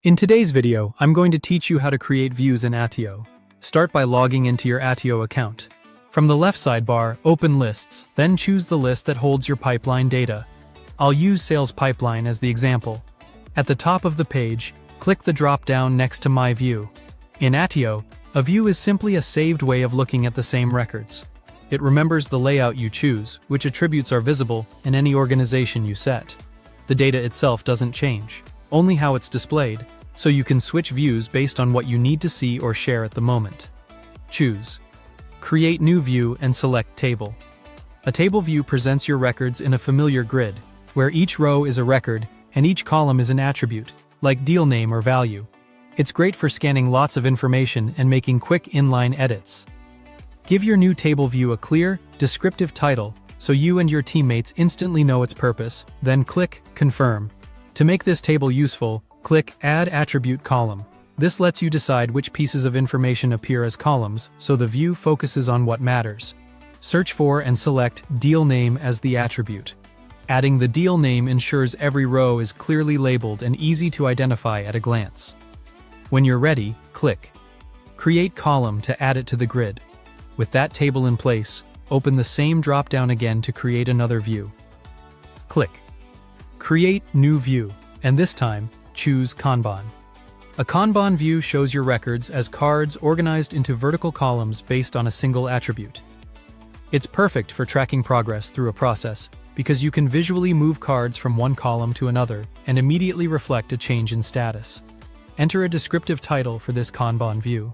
In today's video, I'm going to teach you how to create views in Attio. Start by logging into your Attio account. From the left sidebar, open Lists, then choose the list that holds your pipeline data. I'll use Sales Pipeline as the example. At the top of the page, click the drop-down next to My View. In Attio, a view is simply a saved way of looking at the same records. It remembers the layout you choose, which attributes are visible in any organization you set. The data itself doesn't change, only how it's displayed, so you can switch views based on what you need to see or share at the moment. Choose Create New View and select Table. A table view presents your records in a familiar grid, where each row is a record and each column is an attribute, like deal name or value. It's great for scanning lots of information and making quick inline edits. Give your new table view a clear, descriptive title so you and your teammates instantly know its purpose, then click Confirm. To make this table useful, click Add Attribute Column. This lets you decide which pieces of information appear as columns, so the view focuses on what matters. Search for and select Deal Name as the attribute. Adding the deal name ensures every row is clearly labeled and easy to identify at a glance. When you're ready, click Create Column to add it to the grid. With that table in place, open the same drop-down again to create another view. Click Create New View, and this time, choose Kanban. A Kanban view shows your records as cards organized into vertical columns based on a single attribute. It's perfect for tracking progress through a process because you can visually move cards from one column to another and immediately reflect a change in status. Enter a descriptive title for this Kanban view.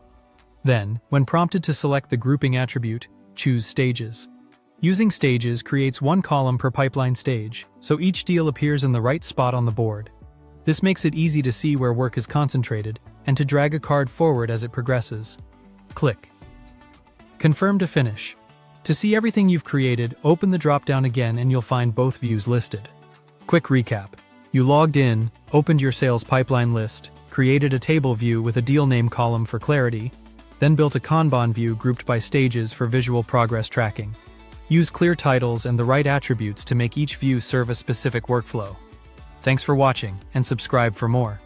Then, when prompted to select the grouping attribute, choose Stages. Using stages creates one column per pipeline stage, so each deal appears in the right spot on the board. This makes it easy to see where work is concentrated and to drag a card forward as it progresses. Click Confirm to finish. To see everything you've created, open the drop-down again and you'll find both views listed. Quick recap. You logged in, opened your sales pipeline list, created a table view with a deal name column for clarity, then built a Kanban view grouped by stages for visual progress tracking. Use clear titles and the right attributes to make each view serve a specific workflow. Thanks for watching, and subscribe for more.